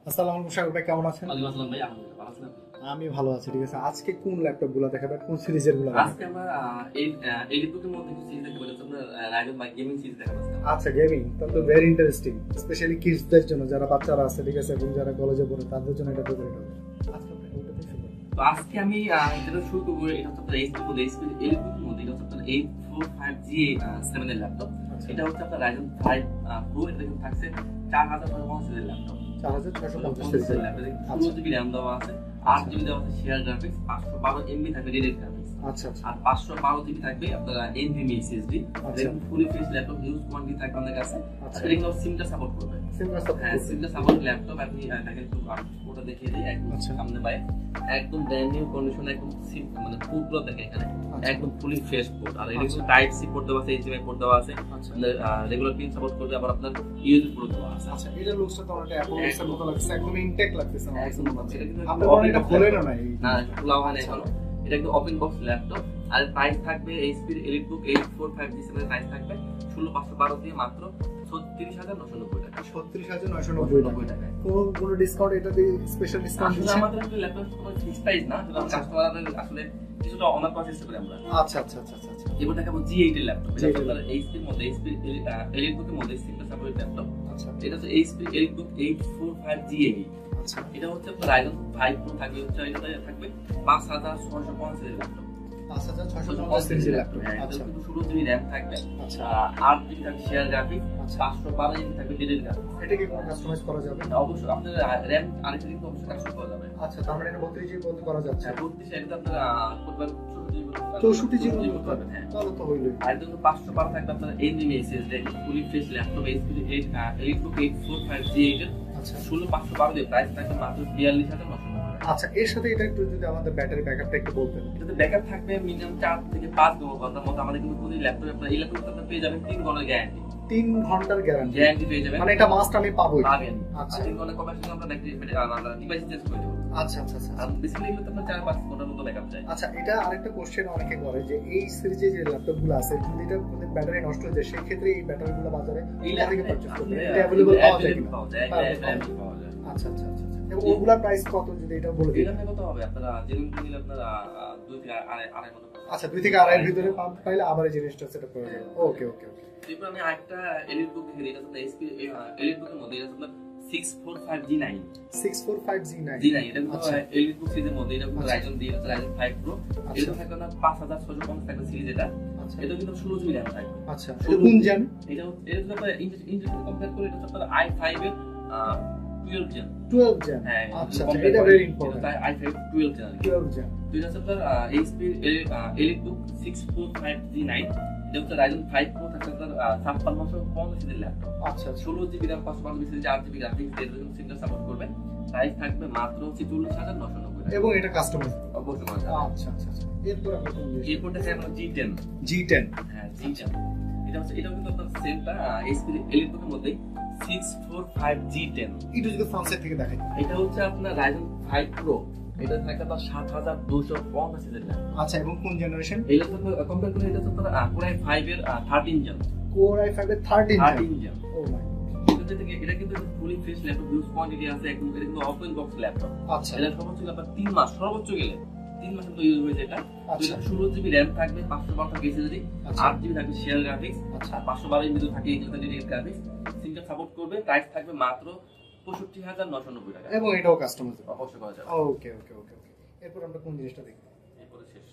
আসসালামু আলাইকুম সাগর ভাই, কেমন আছেন? ওয়ালাইকুম আসসালাম ভাই, আলহামদুলিল্লাহ ভালো আছেন আপনি? আমি ভালো আছি। ঠিক আছে, আজকে কোন ল্যাপটপগুলো দেখাবেন, কোন সিরিজের গুলো দেখাবেন? আজকে আমরা এই এলিটবুকের মধ্যে কিছু সিরিজ দেখাবো, যেটা আমরা রাইডন বাই গেমিং সিরিজ দেখাবো আজকে। আচ্ছা, গেমিং তাহলে তো ভেরি ইন্টারেস্টিং, স্পেশালি কিডসদের জন্য, যারা বাচ্চারা আছে, ঠিক আছে, এবং যারা কলেজে পড়ে তাদের জন্য এটা ফেভারিট হবে। আজকে আপনি কোনটা থেকে শুরু করবেন? তো আজকে আমি যেটা শুরু করবো, এটা হচ্ছে আপনার এইচপি মধ্যে, এইচপি এলিটবুকের মধ্যে, এটা হচ্ছে আপনার 845G7 এর ল্যাপটপ। এটা হচ্ছে আপনার রাইডন 5 প্রো। এটা কিন্তু থাকছে 4650 এর ল্যাপটপ, 4650 এর ল্যাপটপ। 16GB র্যাম দেওয়া আছে, 8GB দেওয়া আছে শেয়ার গ্রাফিক্স, 512 MB থাকবে ডেডিকেটেড গ্রাফিক্স। আচ্ছা আচ্ছা আর 512GB থাকবে আপনার NVMe SSD। আচ্ছা। ফুলি ফেস ল্যাপটপ, হিউজ কোয়ান্টিটি থাকবে আপনাদের কাছে। আচ্ছা। এটা কিন্তু সিমটা সাপোর্ট করবে। হ্যাঁ, সিমটা সাপোর্ট ল্যাপটপ। আপনি দেখেন একটু ওটা দেখিয়ে দিই, একদম সামনে পায়, একদম ব্র্যান্ড নিউ কন্ডিশন, একদম সিম মানে পুরো দেখেন এখানে একদম ফুলি ফ্রেশ পোর্ট। আর এটা কিন্তু টাইপ সি পোর্ট দেওয়া আছে, HDMI পোর্ট দেওয়া আছে, রেগুলার পিন সাপোর্ট করবে, আবার আপনার ইউএসবি পোর্ট দেওয়া আছে। আচ্ছা, এটা লুকসটা তো অনেকটা অ্যাপল এর মতো লাগছে, একদম ইনটেক লাগতেছে আমার কাছে মনে হচ্ছে। এটা কিন্তু আপনি বলেন এটা খোলেন না? না, খোলা হয় না এখনো। এটা একদম ওপেন বক্স ল্যাপটপ। আর প্রাইস থাকবে এইচপি এলিটবুক 845G7 এর প্রাইস থাকবে 16512 দিয়ে মাত্র 36990 টাকা। 36990 টাকা। কোন ডিসকাউন্ট, এটাতে স্পেশাল ডিসকাউন্ট আসলে দিচ্ছেন? আমাদের আসলে ল্যাপটপ কোনো ফিক্স প্রাইস না, শুধু কাস্টমারদের আসলে কিছুটা অনার করার চেষ্টা করি আমরা। আচ্ছা আচ্ছা আচ্ছা আচ্ছা। এবার দেখাবো G8 এর ল্যাপটপ। এটা আপনার এইচপি এর মধ্যে, এইচপি এলিটবুকের মধ্যে সিঙ্গেল সাপোর্ট ল্যাপটপ। আচ্ছা, এটা হচ্ছে এইচপি এলিটবুক 845G8। আচ্ছা। এটা হচ্ছে আপনার রাইজন 5 প্রো থাকবে, হচ্ছে এটাতে থাকবে 5650 এর ল্যাপটপ। 5650 এর ল্যাপটপ। আচ্ছা, কিন্তু 16GB র‍্যাম থাকবে, আচ্ছা। 8GB থাকবে শেয়ার গ্রাফিক্স, 512GB থাকবে ডেডিকেটেড গ্রাফিক্স। এটা কি কোনো কাস্টমাইজ করা যাবে? অবশ্যই আপনার র‍্যাম আরেকটা কিন্তু অবশ্যই কাস্টমাইজ করা যাবে। আচ্ছা, তার মানে এটা 32 জিবি পর্যন্ত করা যাচ্ছে। 32 এটা আপনার করবেন 64 জিবি করতে পারবেন। হ্যাঁ, তাহলে তো হইলই। আর এটা কিন্তু 512 থাকবে আপনার NVMe SSD, fully fresh laptop, HP EliteBook 845G8 এর। আচ্ছা 16512 দিয়ে প্রাইস থাকবে মাত্র 42990 টাকা। আচ্ছা, এর সাথে এটা একটু যদি আমাদের ব্যাটারি ব্যাকআপটা একটু বলতেন। এটাতে ব্যাকআপ থাকবে মিনিমাম 4 থেকে 5 ঘন্টার মতো। আমাদের কিন্তু প্রতি ল্যাপটপে আপনার এই ল্যাপটপে আপনার পেয়ে যাবেন 3 ঘন্টার গ্যারান্টি। 3 ঘন্টার গ্যারান্টি পেয়ে যাবেন, মানে এটা মাস্ট আমি পাবোই। পাবেন। আচ্ছা 3 ঘন্টা কভার আমরা ডিভাইস চেঞ্জ করে দেব। আচ্ছা আচ্ছা আচ্ছা। আর বেসিক্যালি এগুলো আপনার 4-5 ঘন্টার মতো ব্যাকআপ চাই। আচ্ছা, এটা আরেকটা কোশ্চেন অনেকে করে যে এই সিরিজে যে ল্যাপটপগুলো আছে, যদি এটা কোনো ব্যাটারি নষ্ট হয়ে যায়, সেই ক্ষেত্রে এই ব্যাটারিগুলো বাজারে কোথা থেকে পারচেজ করতে হবে? এটা अवेलेबल পাওয়া যায় কিনা? পাওয়া যায়। আচ্ছা আচ্ছা আচ্ছা। এবং ওগুলোর প্রাইস কত যদি এটা বলে দিন? এটা কত হবে? আপনারা জেনুইন কিনলে আপনারা 2 থেকে আড়াই মতো। আচ্ছা, 2 থেকে আড়াই ভিতরে পাইলে আবার এই জিনিসটা সেটআপ করা যাবে। ওকে ওকে ওকে। এরপর আমি আরেকটা এলিটবুক দেখে দিই। এটা হচ্ছে এইচপি এলিটবুকের মধ্যে, এটা হচ্ছে 645G9। 645G9। এটা কিন্তু এলিটবুক সিরিজের মধ্যে, এটা কিন্তু রাইজন দিয়ে, এটা রাইজন 5 প্রো। এটা থাকবে না 5650 টাকা সিরিজ। এটা এটা কিন্তু 16GB র‍্যাম থাকবে। আচ্ছা, কোন জেন? এটা যদি আপনারা ইন্টেল কম্পেয়ার করে, এটা হচ্ছে আপনার i5 এর 12 জেন। 12 জেন। হ্যাঁ, আচ্ছা, এটা ভেরি ইম্পর্টেন্ট। এটা i5 12 জেন। 12 জেন। তো এটা হচ্ছে আপনার এইচপি এলিটবুক 645G9। এটা হচ্ছে রাইজন 5 প্রো, থাকছে আপনার 5650 এর ল্যাপটপ। আচ্ছা, 16GB র‍্যাম, 512 8GB গ্রাফিক্স, এর জন্য সিঙ্গেল সাপোর্ট করবে। প্রাইস থাকবে মাত্র 44990 টাকা। এবং এটা কাস্টমাইজ অবশ্যই করা যাবে। আচ্ছা আচ্ছা আচ্ছা। এরপর আমরা কোন জিনিস? এরপর দেখে আমরা G10। G10। হ্যাঁ, G10। এটা কিন্তু আপনার সেমটা এইচপি এলিটবুকের মধ্যে 645G10। এটা যদি ফ্রন্ট সাইড থেকে দেখেন, এটা হচ্ছে আপনার রাইজন 5 প্রো। এটা থাকবে আপনার 7250 এর ল্যাপটপ। আচ্ছা, এবং কোন জেনারেশন? এটা তো কম্পেয়ার করে, এটা তো আপনার Core i5 এর 13 জেন। Core i5 এর 13 জেন। ও মাই গড। এটা কিন্তু fully fresh laptop, huge quantity আছে, একদম এটা কিন্তু ওপেন বক্স ল্যাপটপ। আচ্ছা, এটা সর্বোচ্চ আপনার 3 মাস, সর্বোচ্চ গেলে 3 মাসের মতো ইউজ হয়েছে এটা। আচ্ছা। 16GB র‍্যাম থাকবে, 512 SSD, 8GB থাকবে শেয়ার গ্রাফিক্স, আচ্ছা। আর 512 MB থাকে ডেডিকেটেড গ্রাফিক্স। সিঙ্গেল সাপোর্ট করবে। প্রাইস থাকবে মাত্র 65990 টাকা। এবং এটাও কাস্টমাইজ অবশ্যই করা যাবে। ওকে ওকে ওকে ওকে। এরপর আমরা কোন জিনিসটা দেখব? এরপরে শেষ।